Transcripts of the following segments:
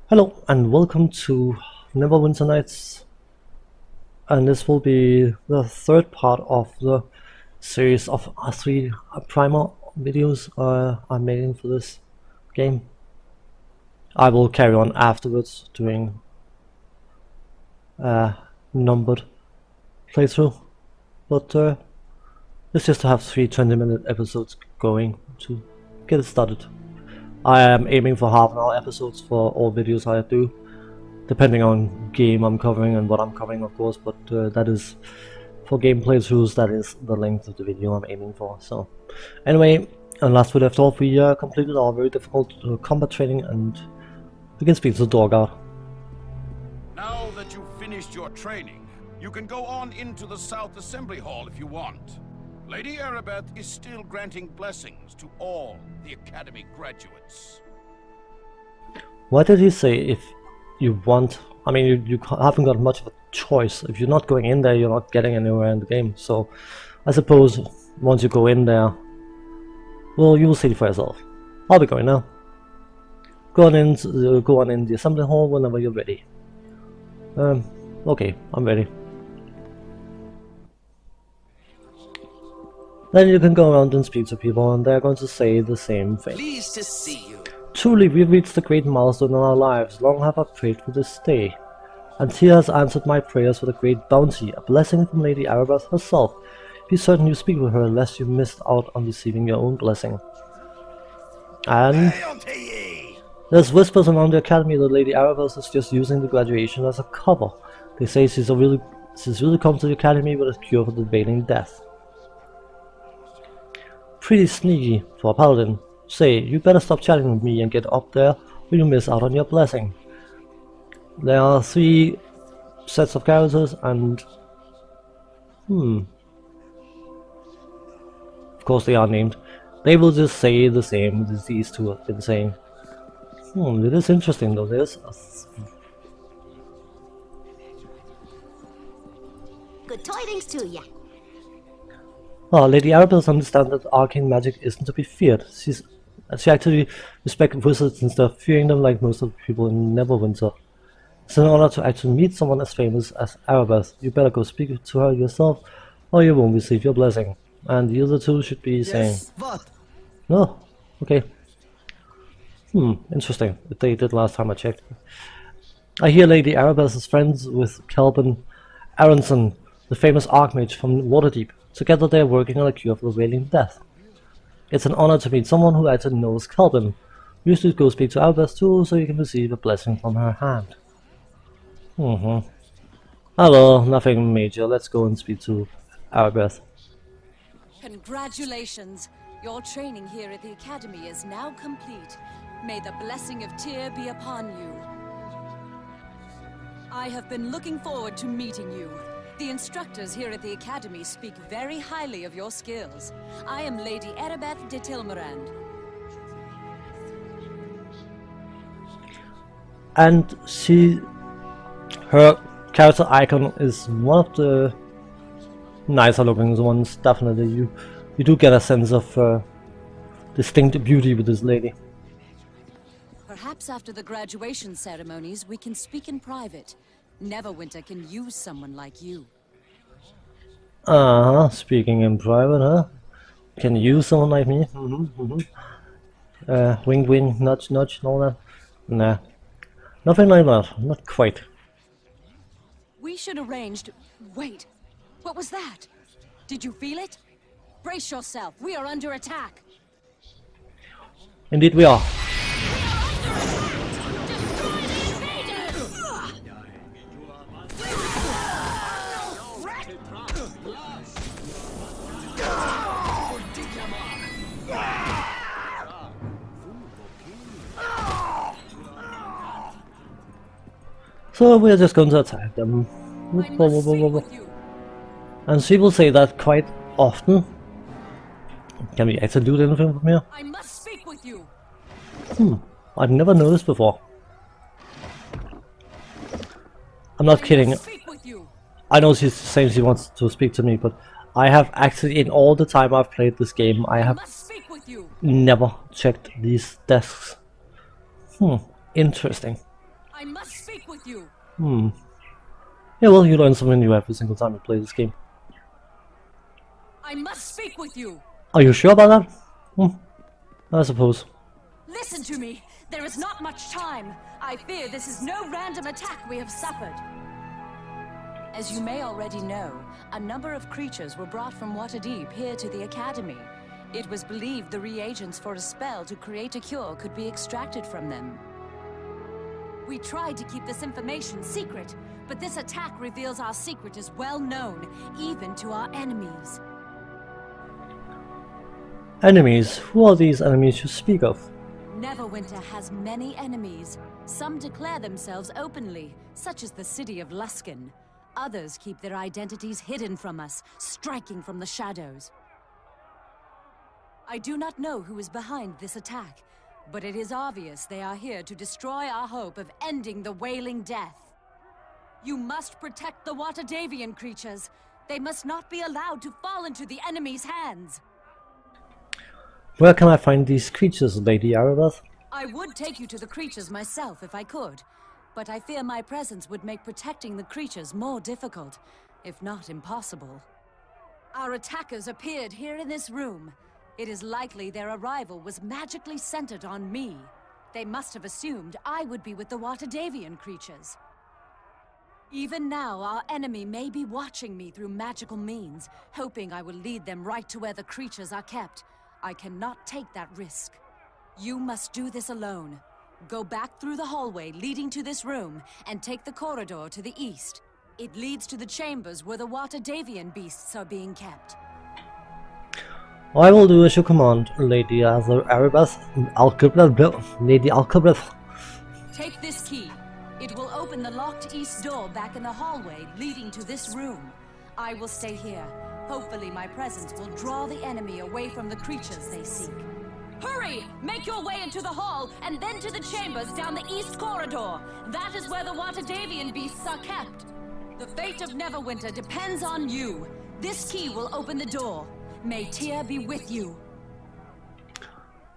Hello and welcome to Neverwinter Nights, and this will be the third part of the series of three primer videos I'm making for this game. I will carry on afterwards doing a numbered playthrough, but it's just to have three 20-minute episodes going to get it started. I am aiming for half-an-hour episodes for all videos I do, depending on game I'm covering and what I'm covering, of course, but that is for game playthroughs, that is the length of the video I'm aiming for. So anyway, and last we left off, we completed our very difficult combat training, and we can speak to the door guard. Now that you've finished your training, you can go on into the South Assembly Hall if you want. Lady Arabeth is still granting blessings to all the Academy graduates. Why did he say if you want? I mean, you haven't got much of a choice. If you're not going in there, you're not getting anywhere in the game. So I suppose once you go in there, well, you will see for yourself. I'll be going now. Go on in the assembly hall whenever you're ready. Okay, I'm ready. Then you can go around and speak to people, and they're going to say the same thing. Pleased to see you. Truly, we've reached a great milestone in our lives. Long have I prayed for this day, and he has answered my prayers with a great bounty, a blessing from Lady Arabeth herself. Be certain you speak with her, lest you missed out on receiving your own blessing. And there's whispers around the academy that Lady Arabeth is just using the graduation as a cover. They say she's really come to the academy with a cure for the veiling death. Pretty sneaky for a paladin. Say, you better stop chatting with me and get up there, or you miss out on your blessing. There are 3 sets of characters, and of course they are named. They will just say the same as these two have been saying. It is interesting though. There's good tidings to you. Lady Arabeth understands that arcane magic isn't to be feared. She actually respects wizards instead of fearing them like most of the people in Neverwinter. It's an honor to actually meet someone as famous as Arabeth. You better go speak to her yourself, or you won't receive your blessing. And the other two should be saying... What? No? Okay. Interesting. They did last time I checked. I hear Lady Arabeth is friends with Kelvin Aronson, the famous archmage from Waterdeep. Together they are working on a cure for the veiling death. It's an honor to meet someone who actually knows Kelvin. You should go speak to Arabeth too, so you can receive a blessing from her hand. Hello, nothing major. Let's go and speak to Arabeth. Congratulations! Your training here at the Academy is now complete. May the blessing of Tyr be upon you. I have been looking forward to meeting you. The instructors here at the Academy speak very highly of your skills. I am Lady Arabeth de Tilmarand. And her character icon is one of the nicer looking ones, definitely. You do get a sense of distinct beauty with this lady. Perhaps after the graduation ceremonies, we can speak in private. Neverwinter can use someone like you. Speaking in private, huh? Can you use someone like me? Wink wink, nudge nudge, and all that? Nah. Nothing like that, not quite. We should arranged... Wait, what was that? Did you feel it? Brace yourself, we are under attack. Indeed we are. So we're just going to attack them. And she will say that quite often. Can we actually do anything from here? I must speak with you. I've never noticed before. I'm not kidding. I know she's saying she wants to speak to me, but I have actually, in all the time I've played this game, I have never checked these desks. Interesting. I must speak with you. Yeah, well, you learn something new every single time you play this game. I must speak with you. Are you sure about that? I suppose. Listen to me. There is not much time. I fear this is no random attack we have suffered. As you may already know, a number of creatures were brought from Waterdeep here to the Academy. It was believed the reagents for a spell to create a cure could be extracted from them. We tried to keep this information secret, but this attack reveals our secret is well known, even to our enemies. Enemies? Who are these enemies you speak of? Neverwinter has many enemies. Some declare themselves openly, such as the city of Luskan. Others keep their identities hidden from us, striking from the shadows. I do not know who is behind this attack, but it is obvious they are here to destroy our hope of ending the Wailing Death. You must protect the Waterdavian creatures. They must not be allowed to fall into the enemy's hands. Where can I find these creatures, Lady Arabeth? I would take you to the creatures myself if I could, but I fear my presence would make protecting the creatures more difficult, if not impossible. Our attackers appeared here in this room. It is likely their arrival was magically centered on me. They must have assumed I would be with the Waterdavian creatures. Even now, our enemy may be watching me through magical means, hoping I will lead them right to where the creatures are kept. I cannot take that risk. You must do this alone. Go back through the hallway leading to this room, and take the corridor to the east. It leads to the chambers where the Waterdavian beasts are being kept. I will do as you command, Lady Arabeth. Lady Alcabreth. Take this key. It will open the locked east door back in the hallway leading to this room. I will stay here. Hopefully my presence will draw the enemy away from the creatures they seek. Hurry! Make your way into the hall, and then to the chambers down the east corridor. That is where the Waterdavian beasts are kept. The fate of Neverwinter depends on you. This key will open the door. May Tyr be with you.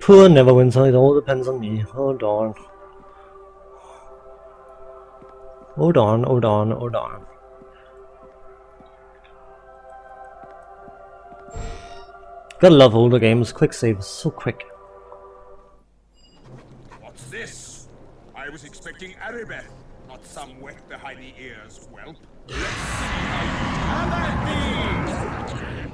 Poor Neverwinter, it all depends on me. Oh darn. Oh darn, oh darn, oh darn. Gotta love older games, quick save is so quick. What's this? I was expecting Arabeth, not some wet behind the ears whelp. Let's see how you can be!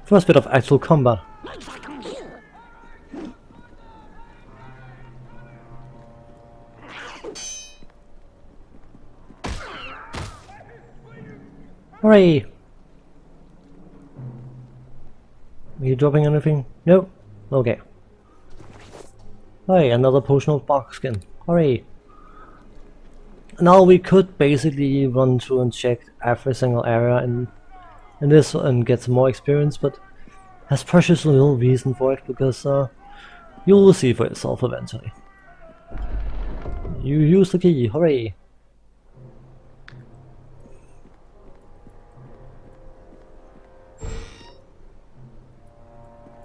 First bit of actual combat. Hooray! Are you dropping anything? No? Okay. Hey, another potion of bark skin. Hooray! Now we could basically run through and check every single area in this and get some more experience, but has precious little reason for it because you will see for yourself eventually. You use the key, hooray!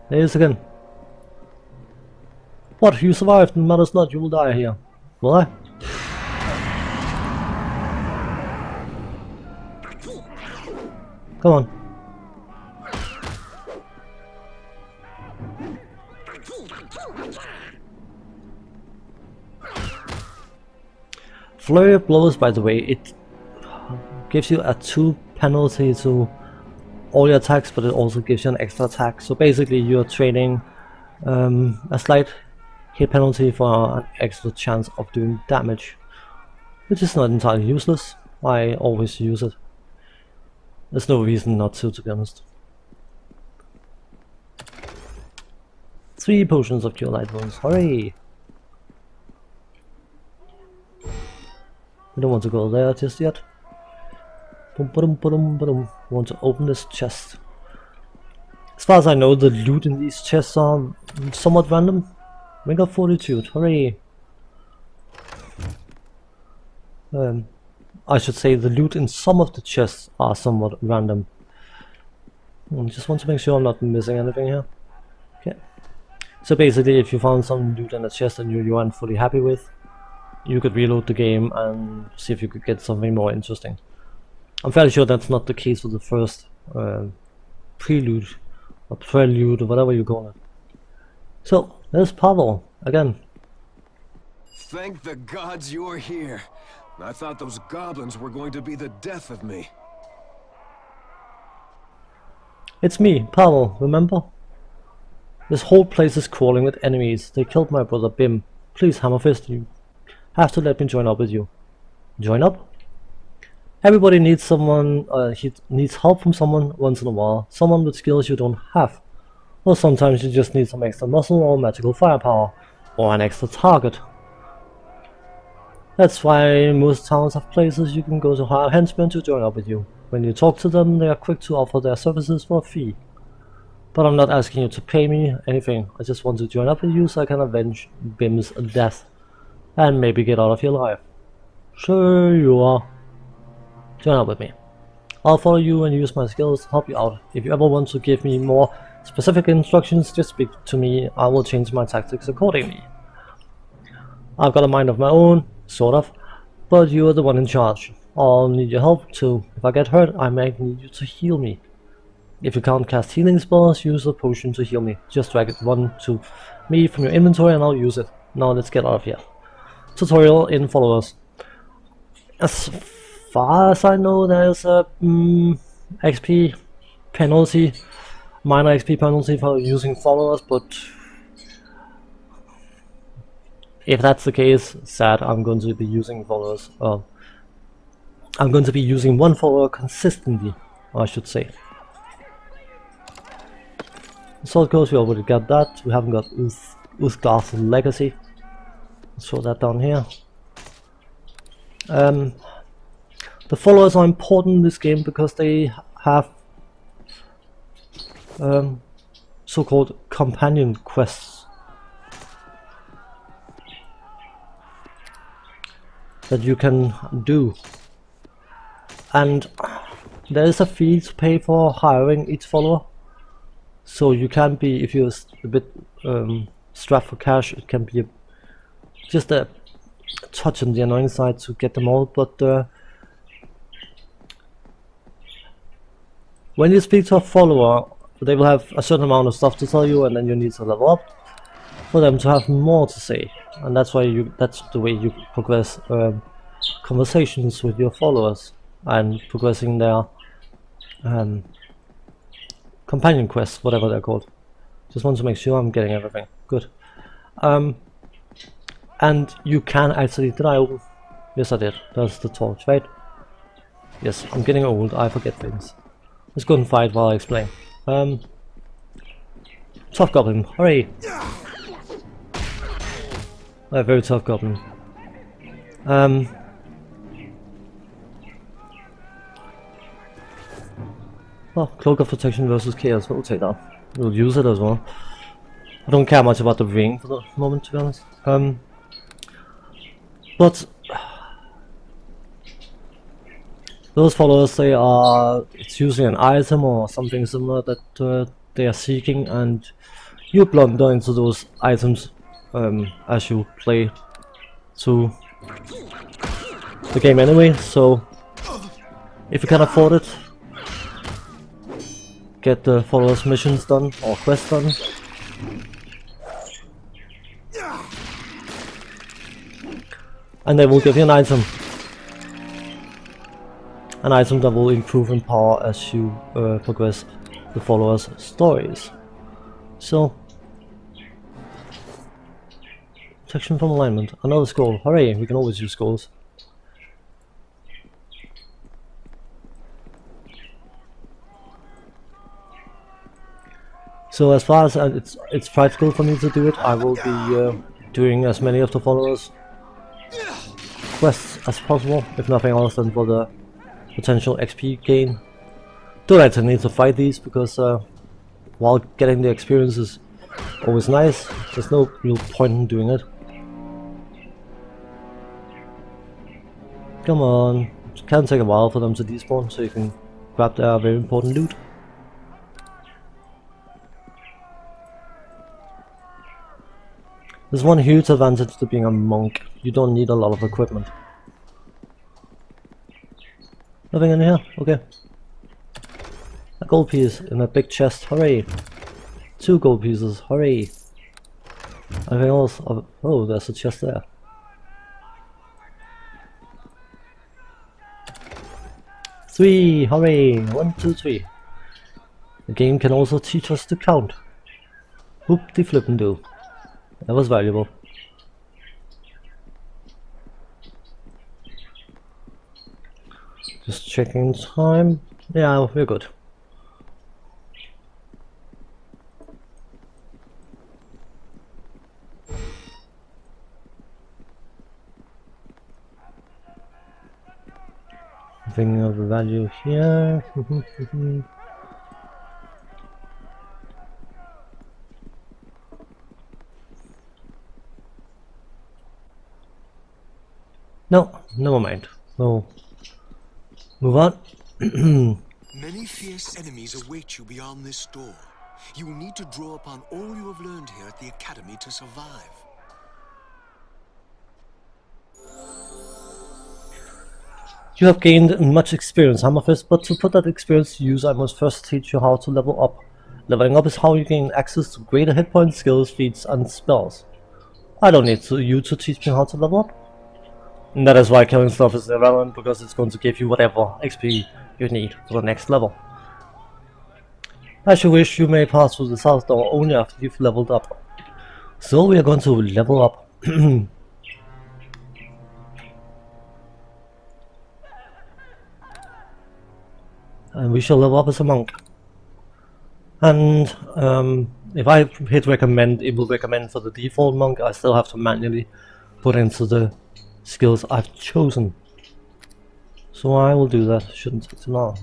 There it is again. What? You survived? It matters not, you will die here. Will I? Come on. Flurry of blows, by the way, it gives you a 2 penalty to all your attacks, but it also gives you an extra attack. So basically you're trading a slight hit penalty for an extra chance of doing damage, which is not entirely useless. I always use it. There's no reason not to be honest. 3 potions of Cure Light Wounds, hooray! We don't want to go there just yet. Boom, boom, boom, boom. We want to open this chest. As far as I know, the loot in these chests are somewhat random. Ring of Fortitude, hooray! I should say the loot in some of the chests are somewhat random. Just want to make sure I'm not missing anything here. Okay. So basically, if you found some loot in a chest and you aren't fully happy with, you could reload the game and see if you could get something more interesting. I'm fairly sure that's not the case for the first prelude or prelude or whatever you call it. So there's Pavel again. Thank the gods you're here. I thought those goblins were going to be the death of me. It's me, Pavel, remember? This whole place is crawling with enemies. They killed my brother Bim. Please, Hammerfist, you have to let me join up with you. Join up? Everybody needs someone, he needs help from someone once in a while. Someone with skills you don't have. Or sometimes you just need some extra muscle or magical firepower. Or an extra target. That's why most towns have places you can go to hire henchmen to join up with you. When you talk to them, they are quick to offer their services for a fee. But I'm not asking you to pay me anything. I just want to join up with you so I can avenge Bim's death. And maybe get out of your life. Sure you are. Join up with me. I'll follow you and use my skills to help you out. If you ever want to give me more specific instructions, just speak to me. I will change my tactics accordingly. I've got a mind of my own, sort of, but you are the one in charge. I'll need your help too. If I get hurt, I might need you to heal me. If you can't cast healing spells, use a potion to heal me. Just drag one to me from your inventory and I'll use it. Now let's get out of here. Tutorial in followers. As far as I know, there's a XP penalty, minor XP penalty for using followers, but if that's the case, sad, I'm going to be using followers. I'm going to be using one follower consistently, I should say. Sword Coast, we already got that. We haven't got Uthgar's Legacy. Let's throw that down here. The followers are important in this game because they have so-called companion quests that you can do, and there is a fee to pay for hiring each follower. So you can be, if you're a bit strapped for cash, it can be just a touch on the annoying side to get them all, but when you speak to a follower, they will have a certain amount of stuff to tell you, and then you need to level up for them to have more to say, and that's why that's the way you progress conversations with your followers and progressing their companion quests, whatever they're called. Just want to make sure I'm getting everything good. And you can actually, did I open? Yes I did, that's the torch, right? Yes, I'm getting old, I forget things. Let's go and fight while I explain. Tough goblin, hurry! A very tough goblin. Well, Cloak of Protection versus Chaos, we'll take that. We'll use it as well. I don't care much about the ring for the moment, to be honest. But those followers, it's usually an item or something similar that they are seeking, and you blunder into those items as you play through the game anyway. So if you can afford it, get the followers missions done or quests done. And they will give you an item. An item that will improve in power as you progress the followers' stories. So, protection from alignment. Another scroll. Hooray! We can always use scrolls. So as far as it's practical for me to do it, I will be doing as many of the followers' quests as possible, if nothing else than for the potential XP gain. Don't actually need to fight these because while getting the experience is always nice, there's no real point in doing it. Come on, it can take a while for them to despawn, so you can grab their very important loot. There's one huge advantage to being a monk. You don't need a lot of equipment. Nothing in here? Okay. A gold piece in a big chest, hooray! 2 gold pieces, hooray! Anything else? Oh, there's a chest there. 3, hooray! 1, 2, 3. The game can also teach us to count. Whoop-de-flippin'-do. That was valuable. Just checking time. Yeah, we're good. Nothing of value here. No, never mind. No. Move on. Many fierce enemies await you beyond this door. You will need to draw upon all you have learned here at the Academy to survive. You have gained much experience, Hammerfist, but to put that experience to use, I must first teach you how to level up. Leveling up is how you gain access to greater hit points, skills, feats, and spells. I don't need you to teach me how to level up. And that is why killing stuff is irrelevant, because it's going to give you whatever XP you need for the next level. As you wish, you may pass through the south door only after you've leveled up. So we are going to level up. And we shall level up as a monk. And if I hit recommend, it will recommend for the default monk. I still have to manually put into the skills I've chosen. So I will do that, shouldn't take too long.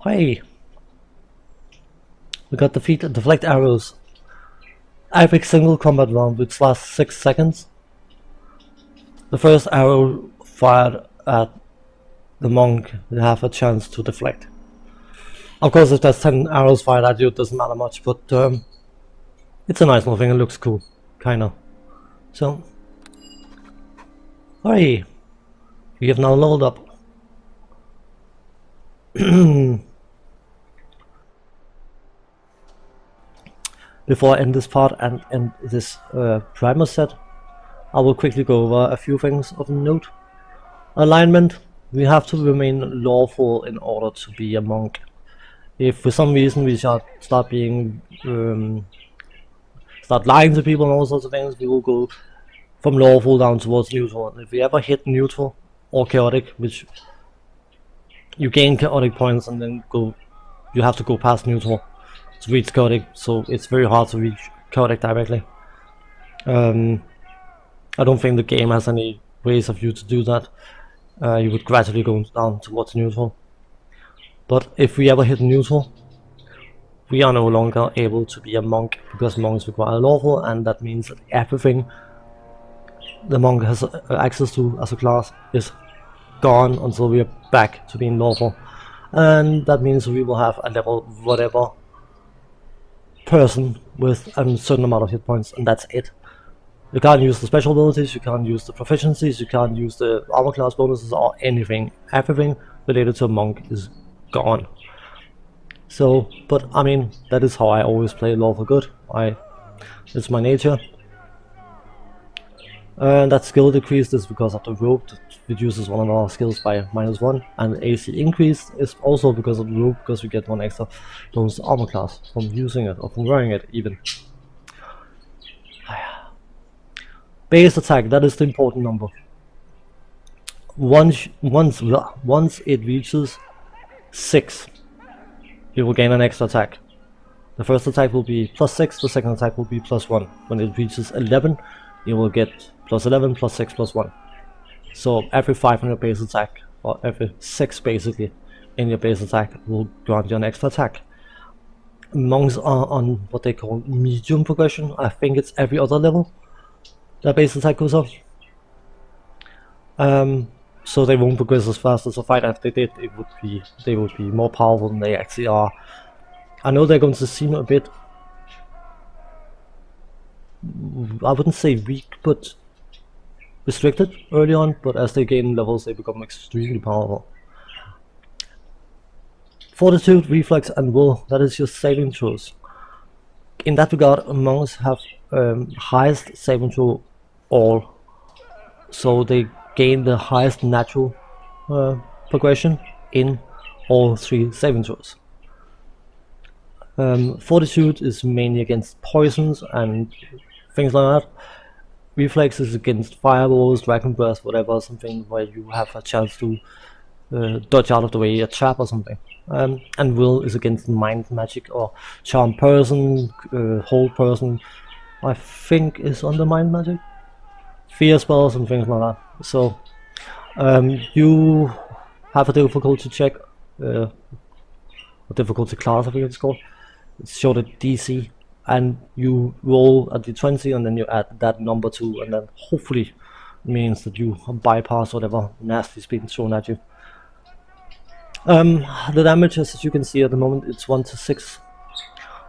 Hey! We got deflect arrows. Epic single combat round which lasts 6 seconds. The first arrow fired at the monk will have a chance to deflect. Of course, if there's 10 arrows fired at you, it doesn't matter much, but it's a nice little thing, it looks cool, kinda. So, hooray! We have now leveled up. Before I end this part and end this primer set, I will quickly go over a few things of note. Alignment. We have to remain lawful in order to be a monk. If for some reason we start lying to people and all sorts of things, we will go from lawful down towards neutral. And if we ever hit neutral or chaotic, which you gain chaotic points and then you have to go past neutral to reach chaotic, so it's very hard to reach chaotic directly. I don't think the game has any ways of you to do that. You would gradually go down towards neutral. But if we ever hit neutral, we are no longer able to be a monk, because monks require lawful, and that means that everything the monk has access to as a class is gone until we are back to being lawful. And that means we will have a level whatever person with a certain amount of hit points, and that's it. You can't use the special abilities, you can't use the proficiencies, you can't use the armor class bonuses or anything. Everything related to a monk is gone. So, but I mean, that is how I always play lawful good. It's my nature. And that skill decrease is because of the rope that reduces one of our skills by -1, and the AC increase is also because of the rope, because we get 1 extra bonus armor class from using it, or from wearing it even. Base attack, that is the important number. Once it reaches 6, you will gain an extra attack. The first attack will be +6, the second attack will be +1. When it reaches 11, you will get +11, +6, +1. So every 500 base attack, or every 6 basically, in your base attack will grant you an extra attack. Monks are on what they call medium progression. I think it's every other level their base attack goes up. so they won't progress as fast as a fighter. If they did, they would be more powerful than they actually are. I know they're going to seem a bit, I wouldn't say weak, but restricted early on, but as they gain levels they become extremely powerful. Fortitude, Reflex and Will, that is your saving throws. In that regard, monks have highest saving throw all, so they gain the highest natural progression in all 3 saving throws. Fortitude is mainly against poisons and things like that. Reflex is against fireballs, dragon breath, whatever, something where you have a chance to dodge out of the way, a trap or something. And Will is against mind magic or charm person, hold person, I think is under mind magic, fear spells and things like that. So you have a difficulty check, a difficulty class I think it's called. It's short at DC, and you roll a d20 and then you add that number to, and then hopefully means that you bypass whatever nasty is being thrown at you. The damage, as you can see at the moment, it's 1 to 6.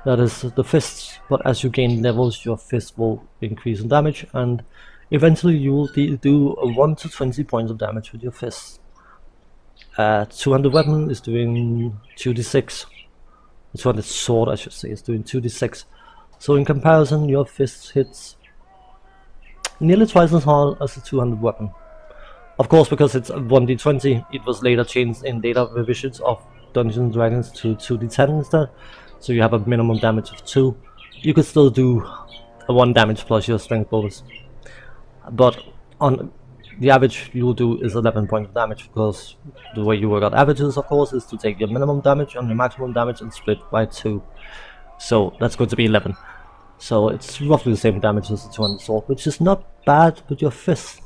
That is the fists, but as you gain levels your fist will increase in damage, and eventually you will do 1 to 20 points of damage with your fists. 200 weapon is doing 2d6. The 200 sword I should say is doing 2d6. So in comparison your fist hits nearly twice as hard as the 200 weapon. Of course, because it's 1d20, it was later changed in later revisions of Dungeons & Dragons to 2d10 instead. So you have a minimum damage of 2. You could still do a 1 damage plus your strength bonus. But on the average you will do is 11 points of damage, because the way you work out averages of course is to take your minimum damage and your maximum damage and split by 2. So that's going to be 11. So it's roughly the same damage as the 200 sword, which is not bad with your fist.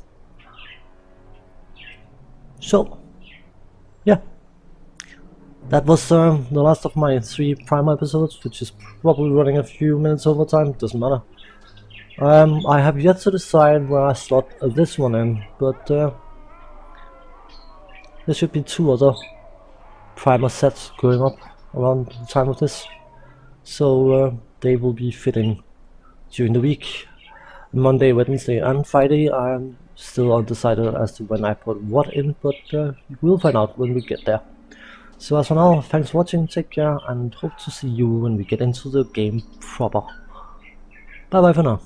So yeah, that was the last of my 3 Primer episodes, which is probably running a few minutes over time, doesn't matter. I have yet to decide where I slot this one in, but there should be 2 other Primer sets going up around the time of this, so they will be fitting during the week. Monday, Wednesday and Friday I'm still undecided as to when I put what in, but we'll find out when we get there. So as for now, thanks for watching, take care, and hope to see you when we get into the game proper. Bye bye for now.